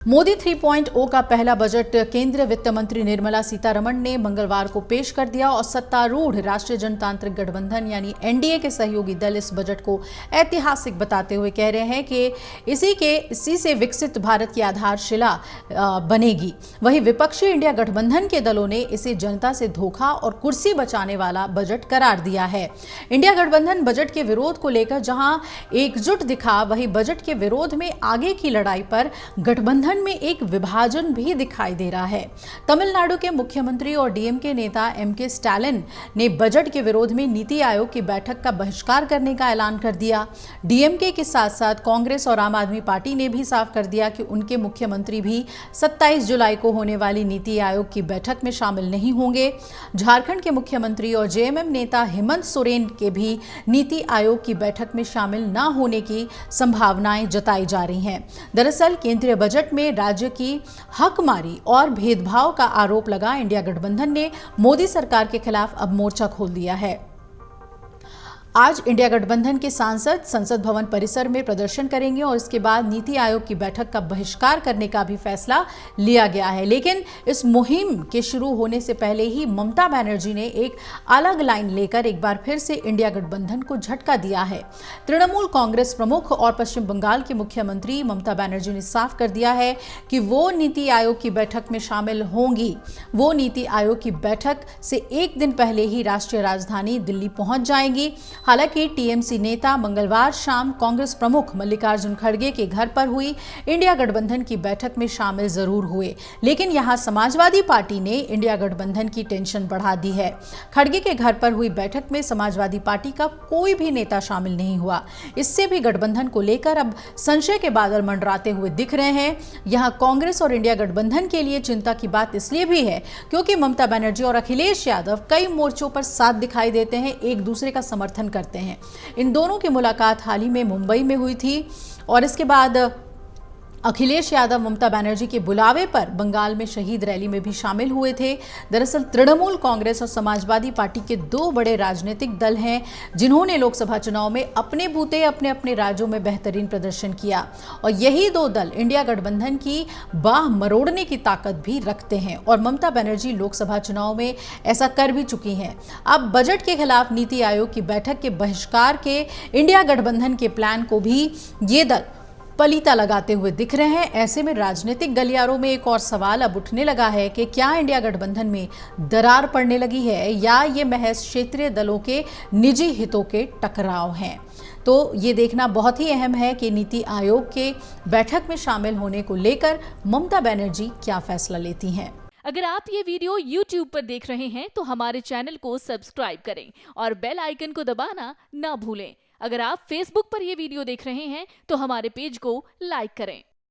मोदी 3.0 का पहला बजट केंद्रीय वित्त मंत्री निर्मला सीतारमण ने मंगलवार को पेश कर दिया और सत्तारूढ़ राष्ट्रीय जनतांत्रिक गठबंधन यानी एनडीए के सहयोगी दल इस बजट को ऐतिहासिक बताते हुए कह रहे हैं कि इसी से विकसित भारत की आधारशिला बनेगी। वहीं विपक्षी इंडिया गठबंधन के दलों ने इसे जनता से धोखा और कुर्सी बचाने वाला बजट करार दिया है। इंडिया गठबंधन बजट के विरोध को लेकर जहां एकजुट दिखा, वहीं बजट के विरोध में आगे की लड़ाई पर गठबंधन में एक विभाजन भी दिखाई दे रहा है। तमिलनाडु के मुख्यमंत्री और डीएमके नेता एमके स्टालिन ने बजट के विरोध में नीति आयोग की बैठक का बहिष्कार करने का ऐलान कर दिया। डीएमके के साथ साथ कांग्रेस और आम आदमी पार्टी ने भी साफ कर दिया कि उनके मुख्यमंत्री भी 27 जुलाई को होने वाली नीति आयोग की बैठक में शामिल नहीं होंगे। झारखंड के मुख्यमंत्री और जेएमएम नेता हेमंत सोरेन के भी नीति आयोग की बैठक में शामिल न होने की संभावनाएं जताई जा रही हैं। दरअसल केंद्रीय बजट में राज्य की हकमारी और भेदभाव का आरोप लगा इंडिया गठबंधन ने मोदी सरकार के खिलाफ अब मोर्चा खोल दिया है। आज इंडिया गठबंधन के सांसद संसद भवन परिसर में प्रदर्शन करेंगे और इसके बाद नीति आयोग की बैठक का बहिष्कार करने का भी फैसला लिया गया है। लेकिन इस मुहिम के शुरू होने से पहले ही ममता बनर्जी ने एक अलग लाइन लेकर एक बार फिर से इंडिया गठबंधन को झटका दिया है। तृणमूल कांग्रेस प्रमुख और पश्चिम बंगाल की मुख्यमंत्री ममता बनर्जी ने साफ कर दिया है कि वो नीति आयोग की बैठक में शामिल होंगी। वो नीति आयोग की बैठक से एक दिन पहले ही राष्ट्रीय राजधानी दिल्ली पहुंच जाएंगी। हालांकि टीएमसी नेता मंगलवार शाम कांग्रेस प्रमुख मल्लिकार्जुन खड़गे के घर पर हुई इंडिया गठबंधन की बैठक में शामिल जरूर हुए, लेकिन यहां समाजवादी पार्टी ने इंडिया गठबंधन की टेंशन बढ़ा दी है। खड़गे के घर पर हुई बैठक में समाजवादी पार्टी का कोई भी नेता शामिल नहीं हुआ। इससे भी गठबंधन को लेकर अब संशय के बादल मंडराते हुए दिख रहे हैं। यहां कांग्रेस और इंडिया गठबंधन के लिए चिंता की बात इसलिए भी है क्योंकि ममता बनर्जी और अखिलेश यादव कई मोर्चों पर साथ दिखाई देते हैं, एक दूसरे का समर्थन करते हैं। इन दोनों की मुलाकात हाल ही में मुंबई में हुई थी और इसके बाद अखिलेश यादव ममता बनर्जी के बुलावे पर बंगाल में शहीद रैली में भी शामिल हुए थे। दरअसल तृणमूल कांग्रेस और समाजवादी पार्टी के दो बड़े राजनीतिक दल हैं जिन्होंने लोकसभा चुनाव में अपने बूते अपने अपने राज्यों में बेहतरीन प्रदर्शन किया और यही दो दल इंडिया गठबंधन की बाह मरोड़ने की ताकत भी रखते हैं और ममता बनर्जी लोकसभा चुनाव में ऐसा कर भी चुकी हैं। अब बजट के खिलाफ नीति आयोग की बैठक के बहिष्कार के इंडिया गठबंधन के प्लान को भी ये दल पलीता लगाते हुए दिख रहे हैं। ऐसे में राजनीतिक गलियारों में एक और सवाल अब उठने लगा है कि क्या इंडिया गठबंधन में दरार पड़ने लगी है या ये महज क्षेत्रीय दलों के निजी हितों के टकराव हैं। तो ये देखना बहुत ही अहम है कि नीति आयोग के बैठक में शामिल होने को लेकर ममता बनर्जी क्या फैसला लेती हैं। अगर आप ये वीडियो YouTube पर देख रहे हैं तो हमारे चैनल को सब्सक्राइब करें और बेल आइकन को दबाना ना भूलें। अगर आप Facebook पर ये वीडियो देख रहे हैं तो हमारे पेज को लाइक करें।